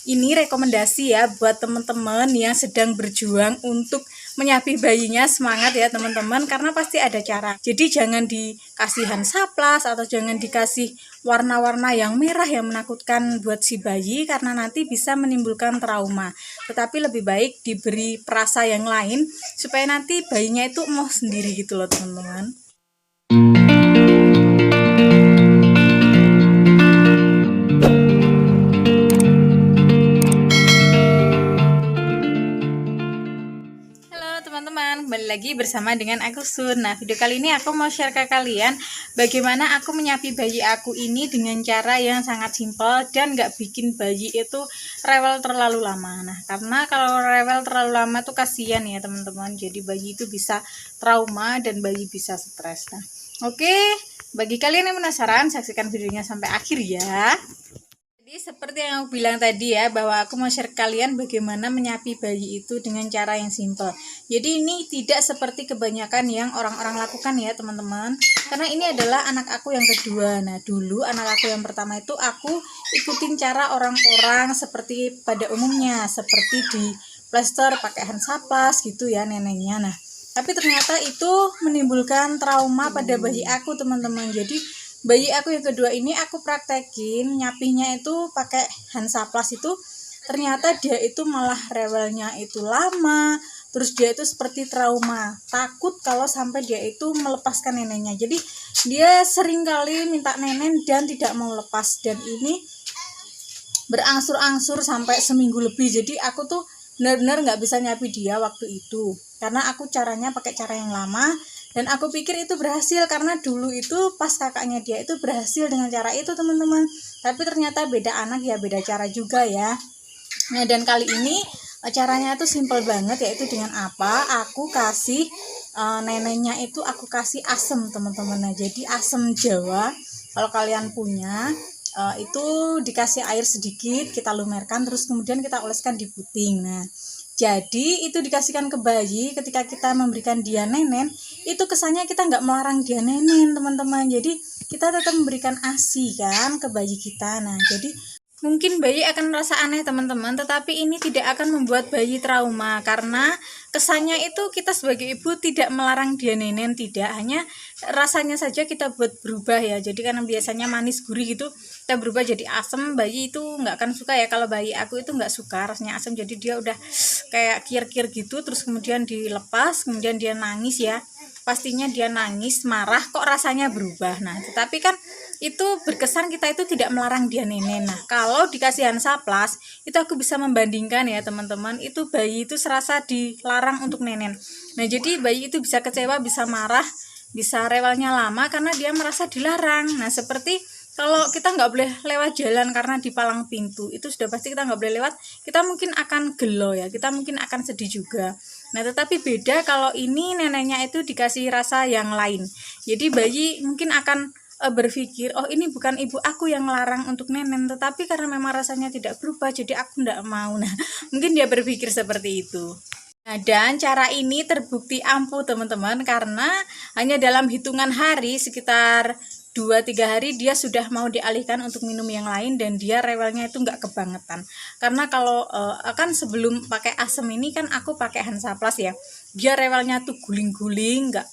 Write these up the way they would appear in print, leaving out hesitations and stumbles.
Ini rekomendasi ya buat teman-teman yang sedang berjuang untuk menyapi bayinya. Semangat ya teman-teman, karena pasti ada cara. Jadi jangan dikasih Hansaplast atau jangan dikasih warna-warna yang merah yang menakutkan buat si bayi, karena nanti bisa menimbulkan trauma. Tetapi lebih baik diberi perasa yang lain supaya nanti bayinya itu emoh sendiri gitu loh teman-teman. Kembali lagi bersama dengan aku Sun. Nah, video kali ini aku mau share ke kalian bagaimana aku menyapi bayi aku ini dengan cara yang sangat simpel dan gak bikin bayi itu rewel terlalu lama. Nah, karena kalau rewel terlalu lama tuh kasihan ya teman-teman. Jadi bayi itu bisa trauma dan bayi bisa stres. Nah, oke, bagi kalian yang penasaran, saksikan videonya sampai akhir ya. Jadi seperti yang aku bilang tadi ya, bahwa aku mau share kalian bagaimana menyapi bayi itu dengan cara yang simple. Jadi ini tidak seperti kebanyakan yang orang-orang lakukan ya teman-teman, karena ini adalah anak aku yang kedua. Nah dulu anak aku yang pertama itu aku ikutin cara orang-orang seperti pada umumnya, seperti di plaster pakai Hansaplast gitu ya neneknya. Nah tapi ternyata itu menimbulkan trauma pada bayi aku teman-teman. Jadi bayi aku yang kedua ini aku praktekin nyapinya itu pakai Hansaplast itu, ternyata dia itu malah rewelnya itu lama, terus dia itu seperti trauma, takut kalau sampai dia itu melepaskan neneknya. Jadi dia sering kali minta nenek dan tidak mau lepas, dan ini berangsur-angsur sampai seminggu lebih. Jadi aku tuh benar-benar nggak bisa nyapi dia waktu itu karena aku caranya pakai cara yang lama. Dan aku pikir itu berhasil karena dulu itu pas kakaknya dia itu berhasil dengan cara itu teman-teman. Tapi ternyata beda anak ya, beda cara juga ya. Nah dan kali ini caranya itu simple banget, yaitu dengan apa? Aku kasih neneknya itu aku kasih asem teman-teman. Nah jadi asem Jawa kalau kalian punya itu dikasih air sedikit, kita lumerkan, terus kemudian kita oleskan di puting. Nah jadi itu dikasihkan ke bayi ketika kita memberikan dia nenen, itu kesannya kita nggak melarang dia nenen teman-teman. Jadi kita tetap memberikan ASI kan ke bayi kita. Nah jadi mungkin bayi akan merasa aneh teman-teman, tetapi ini tidak akan membuat bayi trauma, karena kesannya itu kita sebagai ibu tidak melarang dia nenen, tidak, hanya rasanya saja kita buat berubah ya. Jadi karena biasanya manis gurih gitu, kita berubah jadi asem. Bayi itu nggak akan suka ya, kalau bayi aku itu nggak suka rasanya asem, jadi dia udah kayak kir-kir gitu, terus kemudian dilepas, kemudian dia nangis ya, pastinya dia nangis, marah, kok rasanya berubah. Nah tetapi kan itu berkesan kita itu tidak melarang dia nenen. Nah kalau dikasih Hansaplast itu aku bisa membandingkan ya teman-teman, itu bayi itu serasa dilarang untuk nenen. Nah jadi bayi itu bisa kecewa, bisa marah, bisa rewelnya lama karena dia merasa dilarang. Nah seperti kalau kita nggak boleh lewat jalan karena dipalang pintu, itu sudah pasti kita nggak boleh lewat, kita mungkin akan gelo ya, kita mungkin akan sedih juga. Nah tetapi beda kalau ini neneknya itu dikasih rasa yang lain. Jadi bayi mungkin akan berpikir, oh ini bukan ibu aku yang larang untuk nenen, tetapi karena memang rasanya tidak berubah jadi aku tidak mau. Nah mungkin dia berpikir seperti itu. Nah dan cara ini terbukti ampuh teman-teman, karena hanya dalam hitungan hari, sekitar 2-3 hari dia sudah mau dialihkan untuk minum yang lain, dan dia rewelnya itu nggak kebangetan. Karena kalau kan sebelum pakai asem ini kan aku pakai Hansaplast ya, dia rewelnya tuh guling-guling, nggak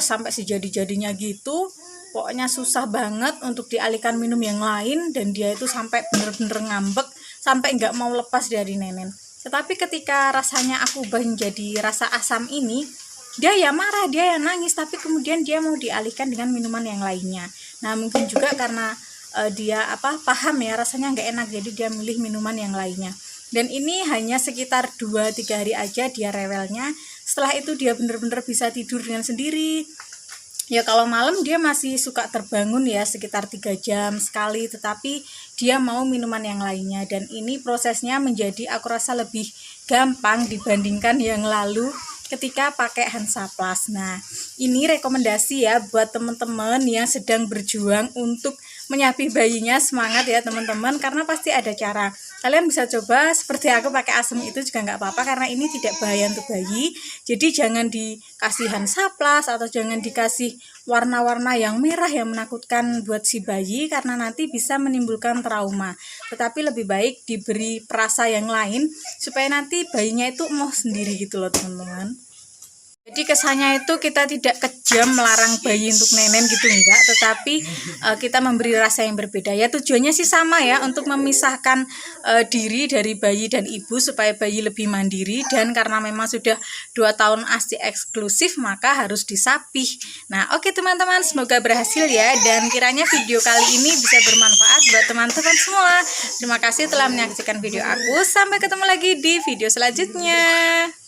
sampai sejadi-jadinya gitu. Pokoknya susah banget untuk dialihkan minum yang lain, dan dia itu sampai bener-bener ngambek, sampai nggak mau lepas dari nenen. Tetapi ketika rasanya aku ubah menjadi rasa asam ini, dia ya marah, dia ya nangis, tapi kemudian dia mau dialihkan dengan minuman yang lainnya. Nah mungkin juga karena dia paham ya rasanya nggak enak, jadi dia milih minuman yang lainnya. Dan ini hanya sekitar 2-3 hari aja dia rewelnya. Setelah itu dia bener-bener bisa tidur dengan sendiri. Ya kalau malam dia masih suka terbangun ya sekitar 3 jam sekali, tetapi dia mau minuman yang lainnya. Dan ini prosesnya menjadi aku rasa lebih gampang dibandingkan yang lalu ketika pakai Hansaplast. Nah ini rekomendasi ya buat teman-teman yang sedang berjuang untuk menyapih bayinya, semangat ya teman-teman, karena pasti ada cara. Kalian bisa coba seperti aku pakai asem itu juga nggak apa-apa, karena ini tidak bahaya untuk bayi. Jadi jangan dikasih Hansaplast atau jangan dikasih warna-warna yang merah yang menakutkan buat si bayi, karena nanti bisa menimbulkan trauma. Tetapi lebih baik diberi perasa yang lain supaya nanti bayinya itu mau sendiri gitu loh teman-teman. Jadi kesannya itu kita tidak kejam melarang bayi untuk nenen gitu enggak, tetapi kita memberi rasa yang berbeda ya. Tujuannya sih sama ya, untuk memisahkan diri dari bayi dan ibu supaya bayi lebih mandiri, dan karena memang sudah 2 tahun ASI eksklusif maka harus disapih. Nah, oke teman-teman, semoga berhasil ya, dan kiranya video kali ini bisa bermanfaat buat teman-teman semua. Terima kasih telah menyaksikan video aku. Sampai ketemu lagi di video selanjutnya.